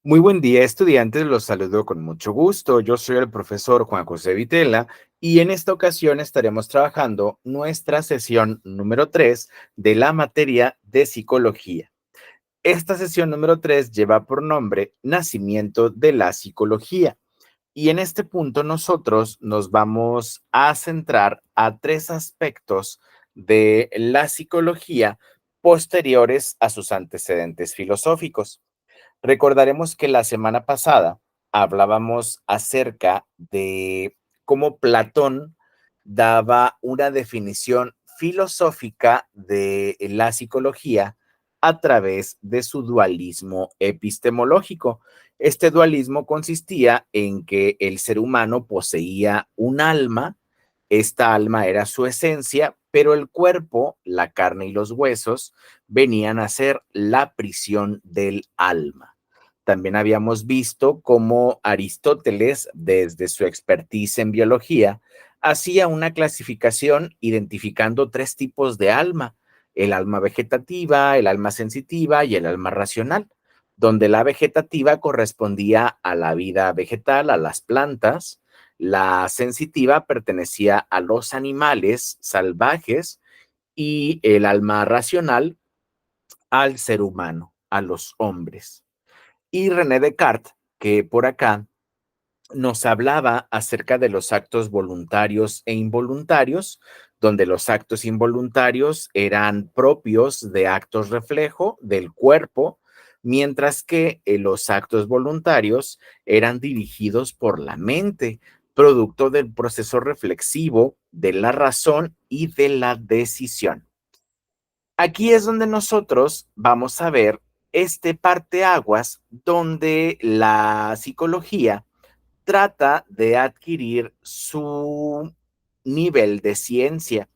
Muy buen día, estudiantes. Los saludo con mucho gusto. Yo soy el profesor Juan José Vitela y en esta ocasión estaremos trabajando nuestra sesión número 3 de la materia de psicología. Esta sesión número 3 lleva por nombre Nacimiento de la Psicología. Y en este punto nosotros nos vamos a centrar a tres aspectos de la psicología posteriores a sus antecedentes filosóficos. Recordaremos que la semana pasada hablábamos acerca de cómo Platón daba una definición filosófica de la psicología a través de su dualismo epistemológico. Este dualismo consistía en que el ser humano poseía un alma, esta alma era su esencia, pero el cuerpo, la carne y los huesos venían a ser la prisión del alma. También habíamos visto cómo Aristóteles, desde su expertise en biología, hacía una clasificación identificando tres tipos de alma: el alma vegetativa, el alma sensitiva y el alma racional, donde la vegetativa correspondía a la vida vegetal, a las plantas; la sensitiva pertenecía a los animales salvajes y el alma racional al ser humano, a los hombres. Y René Descartes, que por acá nos hablaba acerca de los actos voluntarios e involuntarios, donde los actos involuntarios eran propios de actos reflejo del cuerpo, mientras que los actos voluntarios eran dirigidos por la mente, producto del proceso reflexivo de la razón y de la decisión. Aquí es donde nosotros vamos a ver este parteaguas donde la psicología trata de adquirir su nivel de ciencia.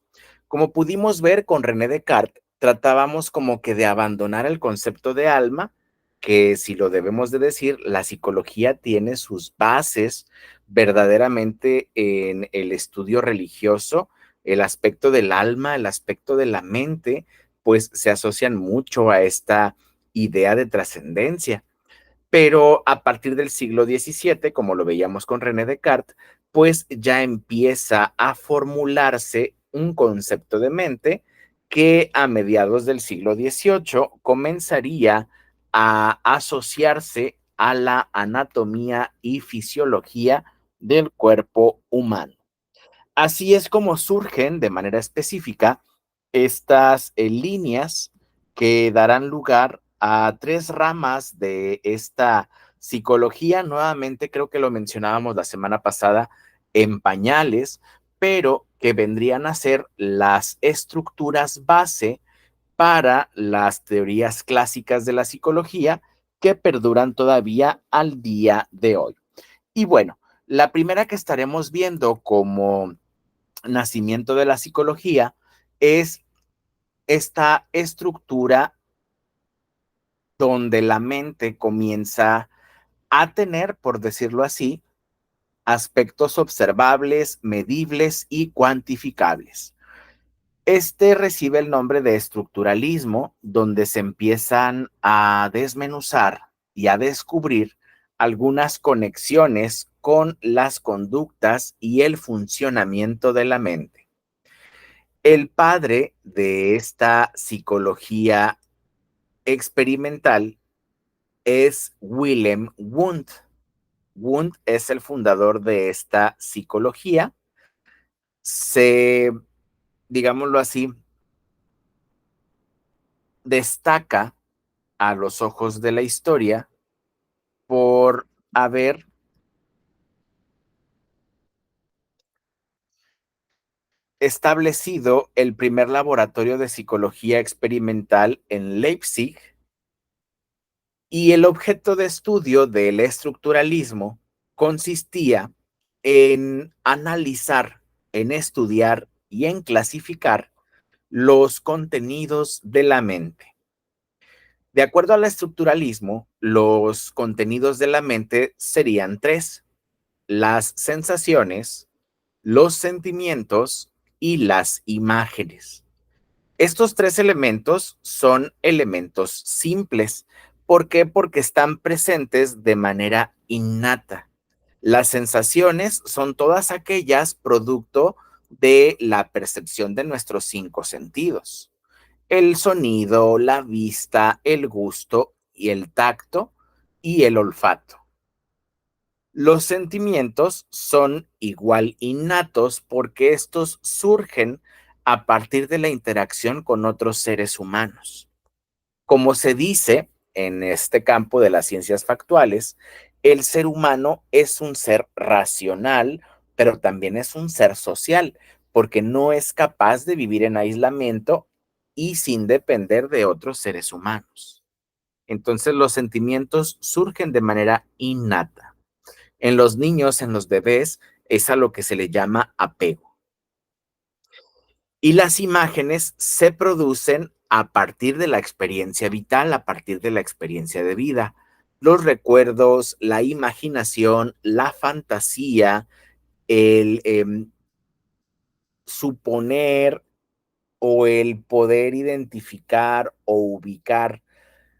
Como pudimos ver con René Descartes, tratábamos como que de abandonar el concepto de alma, que si lo debemos de decir, la psicología tiene sus bases verdaderamente en el estudio religioso. El aspecto del alma, el aspecto de la mente, pues se asocian mucho a esta idea de trascendencia. Pero a partir del siglo XVII, como lo veíamos con René Descartes, pues ya empieza a formularse un concepto de mente que a mediados del siglo XVIII comenzaría a asociarse a la anatomía y fisiología del cuerpo humano. Así es como surgen de manera específica estas líneas que darán lugar a tres ramas de esta psicología. Nuevamente, creo que lo mencionábamos la semana pasada, en pañales, pero que vendrían a ser las estructuras base para las teorías clásicas de la psicología que perduran todavía al día de hoy. Y bueno, la primera que estaremos viendo como nacimiento de la psicología es esta estructura donde la mente comienza a tener, por decirlo así, aspectos observables, medibles y cuantificables. Este recibe el nombre de estructuralismo, donde se empiezan a desmenuzar y a descubrir algunas conexiones con las conductas y el funcionamiento de la mente. El padre de esta psicología experimental es Wilhelm Wundt. Wundt es el fundador de esta psicología. Se, digámoslo así, destaca a los ojos de la historia por haber establecido el primer laboratorio de psicología experimental en Leipzig, y el objeto de estudio del estructuralismo consistía en analizar, en estudiar y en clasificar los contenidos de la mente. De acuerdo al estructuralismo, los contenidos de la mente serían tres: las sensaciones, los sentimientos y las imágenes. Estos tres elementos son elementos simples, ¿Por qué? Porque están presentes de manera innata. Las sensaciones son todas aquellas producto de la percepción de nuestros cinco sentidos. El sonido, la vista, el gusto y el tacto y el olfato. Los sentimientos son igual innatos porque estos surgen a partir de la interacción con otros seres humanos. Como se dice en este campo de las ciencias factuales, el ser humano es un ser racional, pero también es un ser social, porque no es capaz de vivir en aislamiento y sin depender de otros seres humanos. Entonces los sentimientos surgen de manera innata. En los niños, en los bebés, es a lo que se le llama apego. Y las imágenes se producen a partir de la experiencia vital, a partir de la experiencia de vida. Los recuerdos, la imaginación, la fantasía, el suponer o el poder identificar o ubicar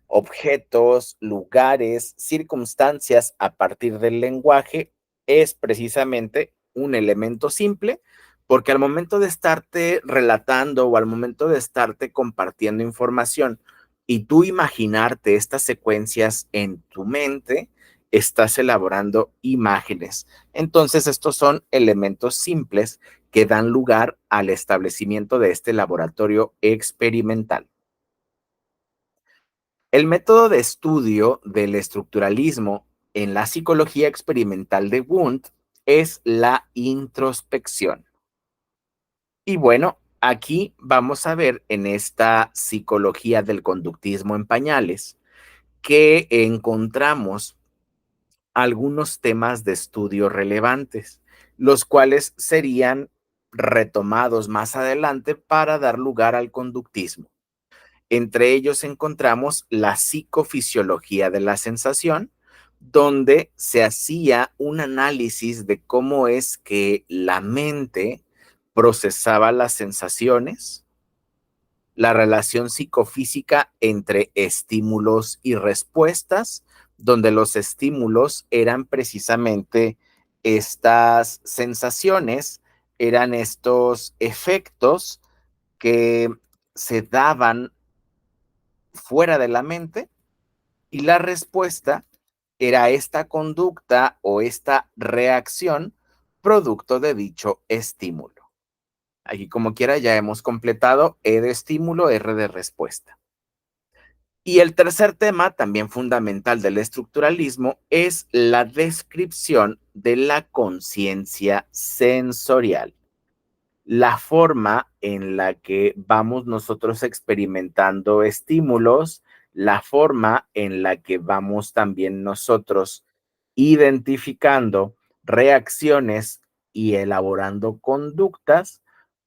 objetos, lugares, circunstancias a partir del lenguaje es precisamente un elemento simple, porque al momento de estarte relatando o al momento de estarte compartiendo información y tú imaginarte estas secuencias en tu mente, estás elaborando imágenes. Entonces, estos son elementos simples que dan lugar al establecimiento de este laboratorio experimental. El método de estudio del estructuralismo en la psicología experimental de Wundt es la introspección. Y bueno, aquí vamos a ver en esta psicología del conductismo en pañales que encontramos algunos temas de estudio relevantes, los cuales serían retomados más adelante para dar lugar al conductismo. Entre ellos encontramos la psicofisiología de la sensación, donde se hacía un análisis de cómo es que la mente procesaba las sensaciones, la relación psicofísica entre estímulos y respuestas, donde los estímulos eran precisamente estas sensaciones, eran estos efectos que se daban fuera de la mente y la respuesta era esta conducta o esta reacción producto de dicho estímulo. Aquí como quiera ya hemos completado E de estímulo, R de respuesta. Y el tercer tema, también fundamental del estructuralismo, es la descripción de la conciencia sensorial, la forma en la que vamos nosotros experimentando estímulos, la forma en la que vamos también nosotros identificando reacciones y elaborando conductas,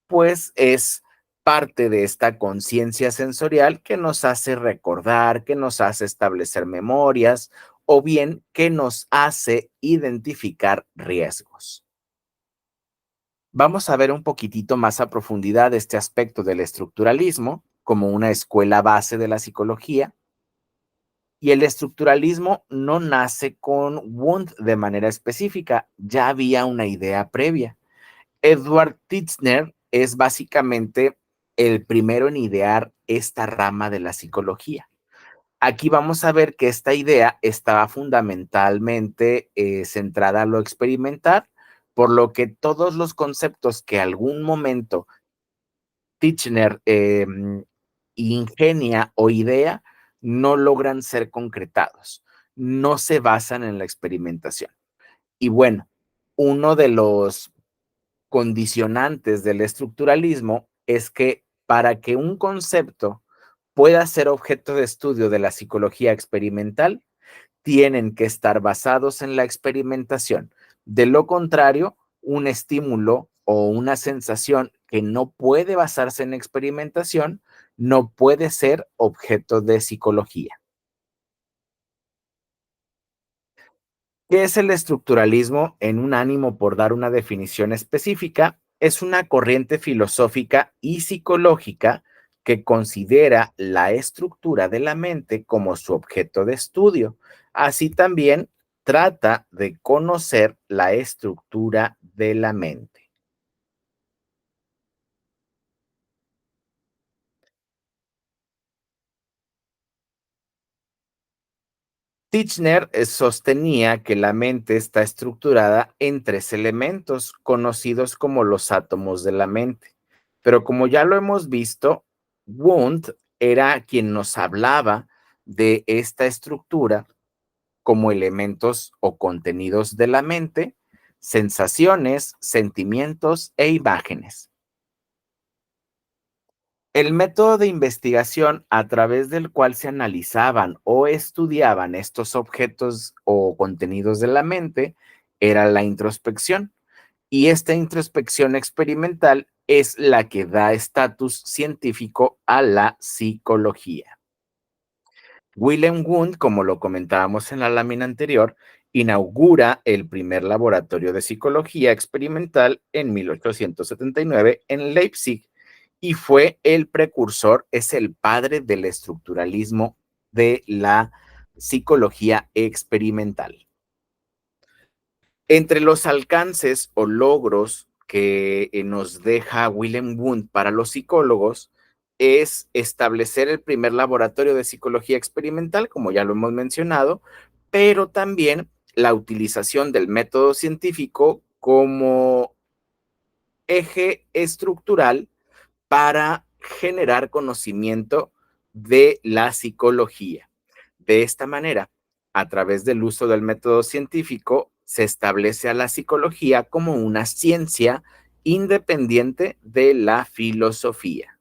pues es parte de esta conciencia sensorial que nos hace recordar, que nos hace establecer memorias o bien que nos hace identificar riesgos. Vamos a ver un poquitito más a profundidad este aspecto del estructuralismo como una escuela base de la psicología. Y el estructuralismo no nace con Wundt de manera específica, ya había una idea previa. Edward Titchener es básicamente el primero en idear esta rama de la psicología. Aquí vamos a ver que esta idea estaba fundamentalmente centrada a lo experimental, por lo que todos los conceptos que algún momento Titchener ingenia o idea no logran ser concretados, no se basan en la experimentación. Y bueno, uno de los condicionantes del estructuralismo es que para que un concepto pueda ser objeto de estudio de la psicología experimental, tienen que estar basados en la experimentación. De lo contrario, un estímulo o una sensación que no puede basarse en experimentación no puede ser objeto de psicología. ¿Qué es el estructuralismo? En un ánimo por dar una definición específica, es una corriente filosófica y psicológica que considera la estructura de la mente como su objeto de estudio. Así también trata de conocer la estructura de la mente. Titchener sostenía que la mente está estructurada en tres elementos conocidos como los átomos de la mente. Pero como ya lo hemos visto, Wundt era quien nos hablaba de esta estructura como elementos o contenidos de la mente, sensaciones, sentimientos e imágenes. El método de investigación a través del cual se analizaban o estudiaban estos objetos o contenidos de la mente era la introspección. Y esta introspección experimental es la que da estatus científico a la psicología. Willem Wundt, como lo comentábamos en la lámina anterior, inaugura el primer laboratorio de psicología experimental en 1879 en Leipzig y fue el precursor, es el padre del estructuralismo de la psicología experimental. Entre los alcances o logros que nos deja Willem Wundt para los psicólogos es establecer el primer laboratorio de psicología experimental, como ya lo hemos mencionado, pero también la utilización del método científico como eje estructural para generar conocimiento de la psicología. De esta manera, a través del uso del método científico, se establece a la psicología como una ciencia independiente de la filosofía.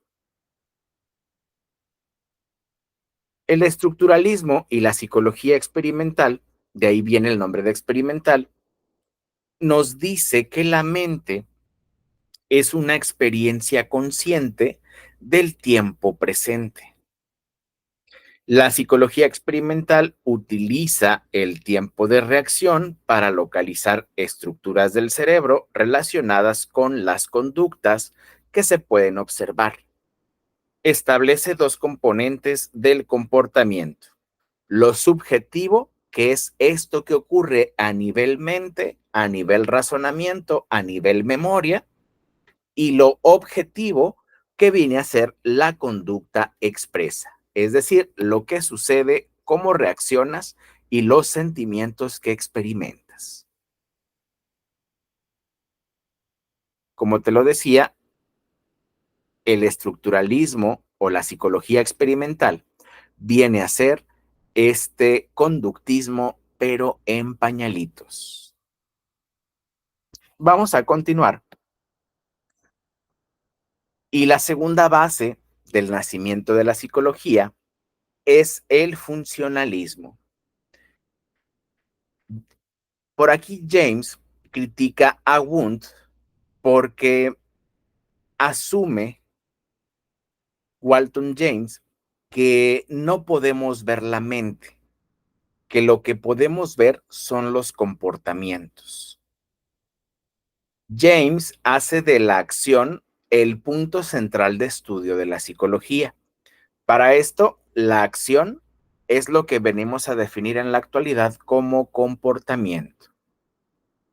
El estructuralismo y la psicología experimental, de ahí viene el nombre de experimental, nos dice que la mente es una experiencia consciente del tiempo presente. La psicología experimental utiliza el tiempo de reacción para localizar estructuras del cerebro relacionadas con las conductas que se pueden observar. Establece dos componentes del comportamiento: lo subjetivo, que es esto que ocurre a nivel mente, a nivel razonamiento, a nivel memoria, y lo objetivo, que viene a ser la conducta expresa, es decir, lo que sucede, cómo reaccionas y los sentimientos que experimentas. Como te lo decía, el estructuralismo o la psicología experimental viene a ser este conductismo, pero en pañalitos. Vamos a continuar. Y la segunda base del nacimiento de la psicología es el funcionalismo. Por aquí James critica a Wundt porque asume, Walton James, que no podemos ver la mente, que lo que podemos ver son los comportamientos. James hace de la acción el punto central de estudio de la psicología. Para esto, la acción es lo que venimos a definir en la actualidad como comportamiento.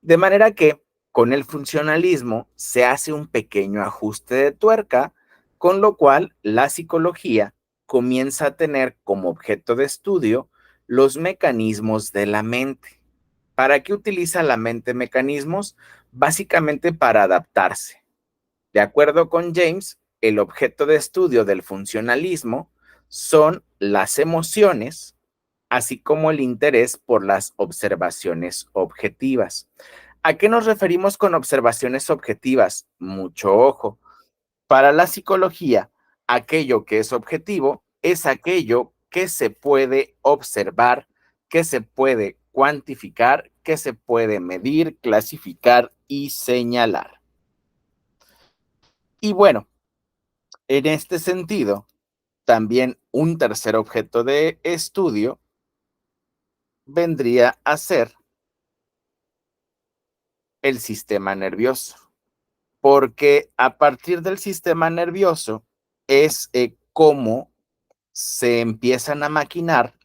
De manera que con el funcionalismo se hace un pequeño ajuste de tuerca, con lo cual la psicología comienza a tener como objeto de estudio los mecanismos de la mente. ¿Para qué utiliza la mente mecanismos? Básicamente para adaptarse. De acuerdo con James, el objeto de estudio del funcionalismo son las emociones, así como el interés por las observaciones objetivas. ¿A qué nos referimos con observaciones objetivas? Mucho ojo. Para la psicología, aquello que es objetivo es aquello que se puede observar, que se puede cuantificar, que se puede medir, clasificar y señalar. Y bueno, en este sentido, también un tercer objeto de estudio vendría a ser el sistema nervioso, porque a partir del sistema nervioso es cómo se empiezan a maquinar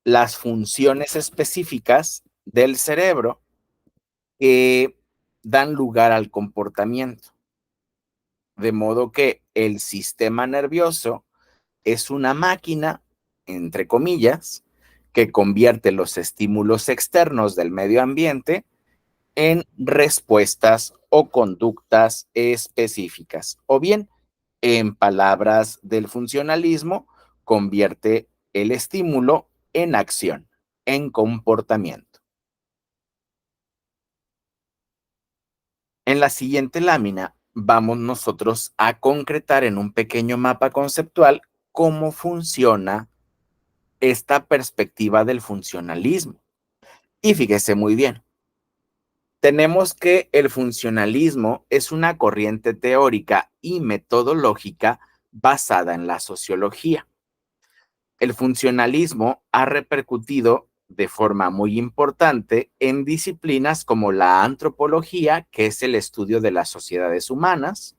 las funciones específicas del cerebro que dan lugar al comportamiento. De modo que el sistema nervioso es una máquina, entre comillas, que convierte los estímulos externos del medio ambiente en respuestas o conductas específicas. O bien, en palabras del funcionalismo, convierte el estímulo en acción, en comportamiento. En la siguiente lámina vamos nosotros a concretar en un pequeño mapa conceptual cómo funciona esta perspectiva del funcionalismo. Y fíjese muy bien, tenemos que el funcionalismo es una corriente teórica y metodológica basada en la sociología. El funcionalismo ha repercutido de forma muy importante en disciplinas como la antropología, que es el estudio de las sociedades humanas,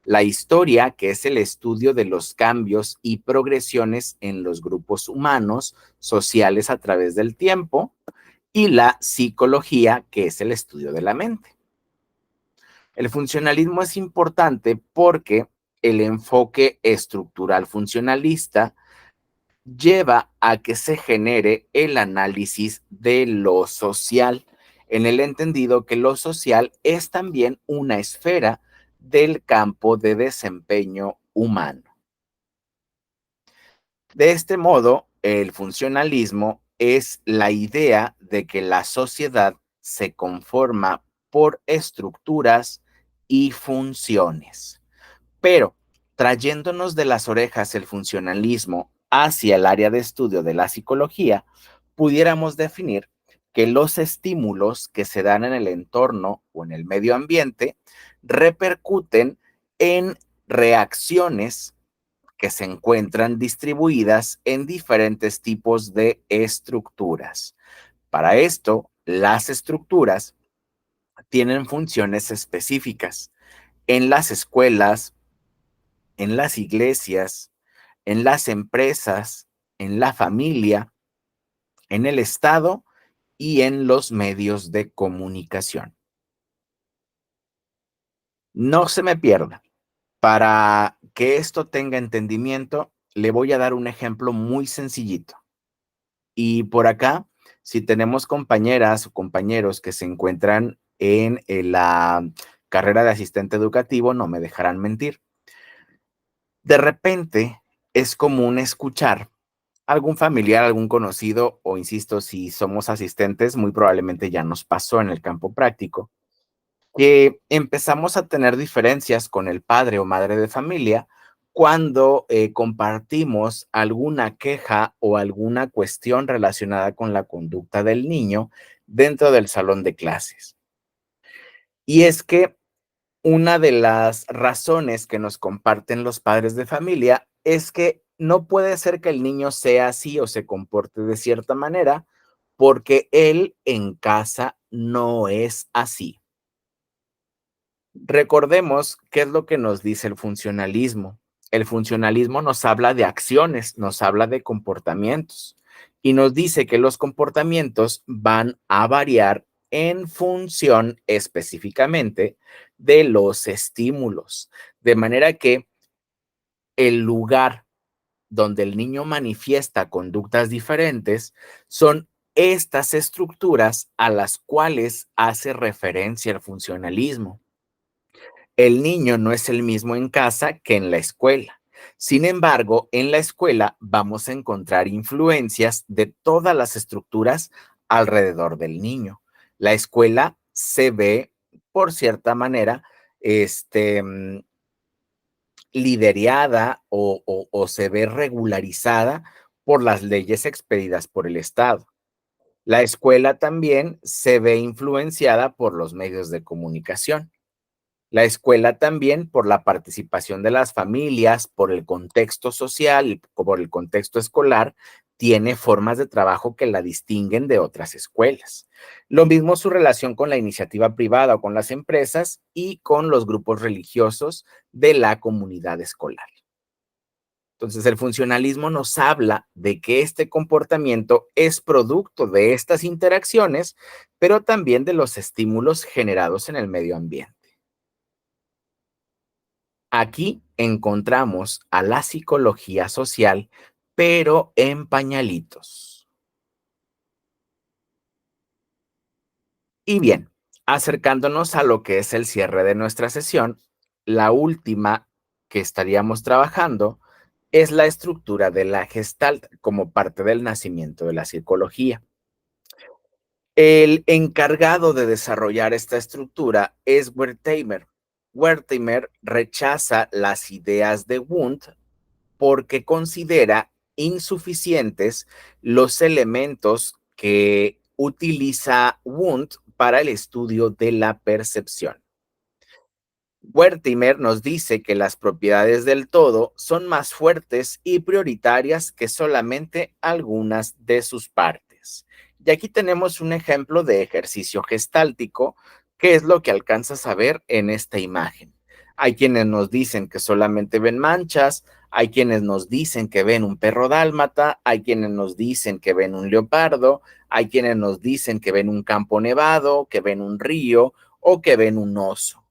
la historia, que es el estudio de los cambios y progresiones en los grupos humanos sociales a través del tiempo, y la psicología, que es el estudio de la mente. El funcionalismo es importante porque el enfoque estructural funcionalista lleva a que se genere el análisis de lo social, en el entendido que lo social es también una esfera del campo de desempeño humano. De este modo, el funcionalismo es la idea de que la sociedad se conforma por estructuras y funciones. Pero trayéndonos de las orejas el funcionalismo hacia el área de estudio de la psicología, pudiéramos definir que los estímulos que se dan en el entorno o en el medio ambiente repercuten en reacciones que se encuentran distribuidas en diferentes tipos de estructuras. Para esto, las estructuras tienen funciones específicas. En las escuelas, en las iglesias, en las empresas, en la familia, en el Estado y en los medios de comunicación. No se me pierda. Para que esto tenga entendimiento, le voy a dar un ejemplo muy sencillito. Y por acá, si tenemos compañeras o compañeros que se encuentran en la carrera de asistente educativo, no me dejarán mentir. De repente es común escuchar algún familiar, algún conocido, o insisto, si somos asistentes, muy probablemente ya nos pasó en el campo práctico, que empezamos a tener diferencias con el padre o madre de familia cuando compartimos alguna queja o alguna cuestión relacionada con la conducta del niño dentro del salón de clases. Y es que una de las razones que nos comparten los padres de familia es que no puede ser que el niño sea así o se comporte de cierta manera porque él en casa no es así. Recordemos qué es lo que nos dice el funcionalismo. El funcionalismo nos habla de acciones, nos habla de comportamientos y nos dice que los comportamientos van a variar en función específicamente de los estímulos, de manera que el lugar donde el niño manifiesta conductas diferentes son estas estructuras a las cuales hace referencia el funcionalismo. El niño no es el mismo en casa que en la escuela. Sin embargo, en la escuela vamos a encontrar influencias de todas las estructuras alrededor del niño. La escuela se ve, por cierta manera, este, liderada o se ve regularizada por las leyes expedidas por el Estado. La escuela también se ve influenciada por los medios de comunicación. La escuela también por la participación de las familias, por el contexto social, por el contexto escolar, tiene formas de trabajo que la distinguen de otras escuelas. Lo mismo su relación con la iniciativa privada o con las empresas y con los grupos religiosos de la comunidad escolar. Entonces, el funcionalismo nos habla de que este comportamiento es producto de estas interacciones, pero también de los estímulos generados en el medio ambiente. Aquí encontramos a la psicología social, pero en pañalitos. Y bien, acercándonos a lo que es el cierre de nuestra sesión, la última que estaríamos trabajando es la estructura de la Gestalt como parte del nacimiento de la psicología. El encargado de desarrollar esta estructura es Wertheimer. Wertheimer rechaza las ideas de Wundt porque considera insuficientes los elementos que utiliza Wundt para el estudio de la percepción. Wertheimer nos dice que las propiedades del todo son más fuertes y prioritarias que solamente algunas de sus partes. Y aquí tenemos un ejemplo de ejercicio gestáltico, que es lo que alcanzas a ver en esta imagen. Hay quienes nos dicen que solamente ven manchas, hay quienes nos dicen que ven un perro dálmata, hay quienes nos dicen que ven un leopardo, hay quienes nos dicen que ven un campo nevado, que ven un río o que ven un oso.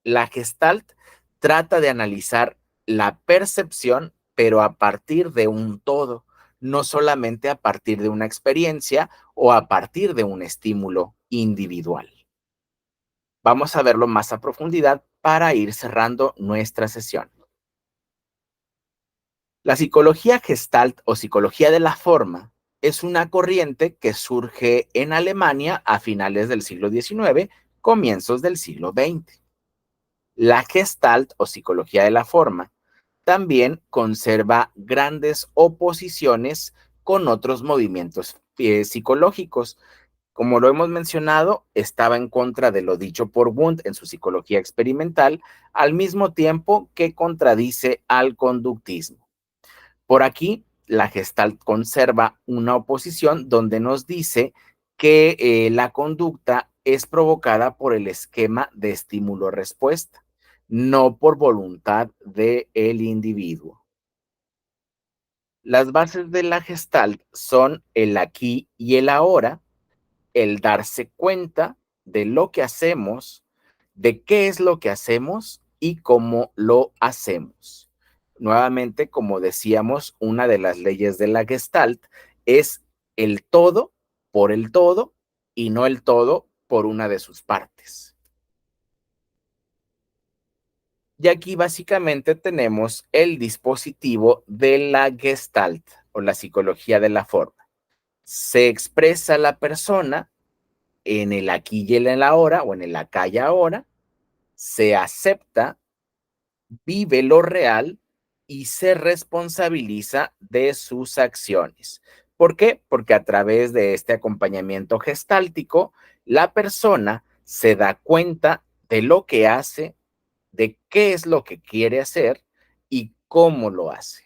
La Gestalt trata de analizar la percepción, pero a partir de un todo, no solamente a partir de una experiencia o a partir de un estímulo individual. Vamos a verlo más a profundidad para ir cerrando nuestra sesión. La psicología Gestalt o psicología de la forma es una corriente que surge en Alemania a finales del siglo XIX, comienzos del siglo XX. La Gestalt o psicología de la forma también conserva grandes oposiciones con otros movimientos psicológicos. Como lo hemos mencionado, estaba en contra de lo dicho por Wundt en su psicología experimental, al mismo tiempo que contradice al conductismo. Por aquí, la Gestalt conserva una oposición donde nos dice que la conducta es provocada por el esquema de estímulo-respuesta, no por voluntad del individuo. Las bases de la Gestalt son el aquí y el ahora, el darse cuenta de lo que hacemos, de qué es lo que hacemos y cómo lo hacemos. Nuevamente, como decíamos, una de las leyes de la Gestalt es el todo por el todo y no el todo por una de sus partes. Y aquí básicamente tenemos el dispositivo de la Gestalt o la psicología de la forma. Se expresa la persona en el aquí y en el ahora o en el acá y ahora, se acepta, vive lo real y se responsabiliza de sus acciones. ¿Por qué? Porque a través de este acompañamiento gestáltico, la persona se da cuenta de lo que hace, de qué es lo que quiere hacer y cómo lo hace.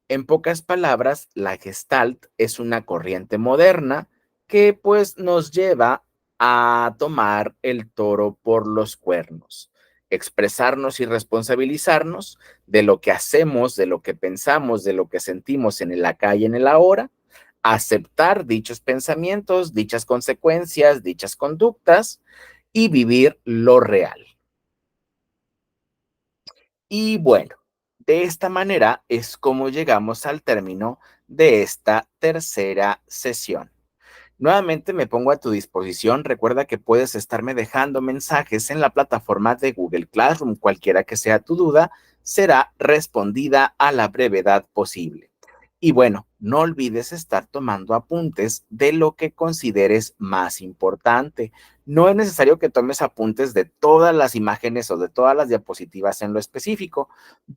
En pocas palabras, la Gestalt es una corriente moderna que pues nos lleva a tomar el toro por los cuernos, expresarnos y responsabilizarnos de lo que hacemos, de lo que pensamos, de lo que sentimos en el acá y en el ahora, aceptar dichos pensamientos, dichas consecuencias, dichas conductas y vivir lo real. Y bueno, de esta manera es como llegamos al término de esta tercera sesión. Nuevamente me pongo a tu disposición. Recuerda que puedes estarme dejando mensajes en la plataforma de Google Classroom. Cualquiera que sea tu duda, será respondida a la brevedad posible. Y bueno, no olvides estar tomando apuntes de lo que consideres más importante. No es necesario que tomes apuntes de todas las imágenes o de todas las diapositivas en lo específico.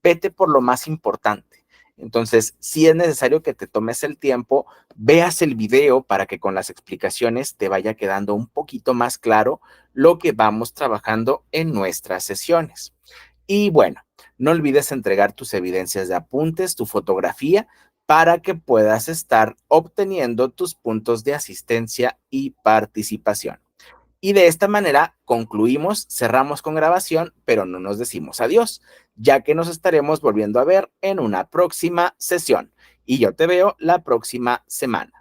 Vete por lo más importante. Entonces, si es necesario que te tomes el tiempo, veas el video para que con las explicaciones te vaya quedando un poquito más claro lo que vamos trabajando en nuestras sesiones. Y bueno, no olvides entregar tus evidencias de apuntes, tu fotografía, para que puedas estar obteniendo tus puntos de asistencia y participación. Y de esta manera concluimos, cerramos con grabación, pero no nos decimos adiós, ya que nos estaremos volviendo a ver en una próxima sesión. Y yo te veo la próxima semana.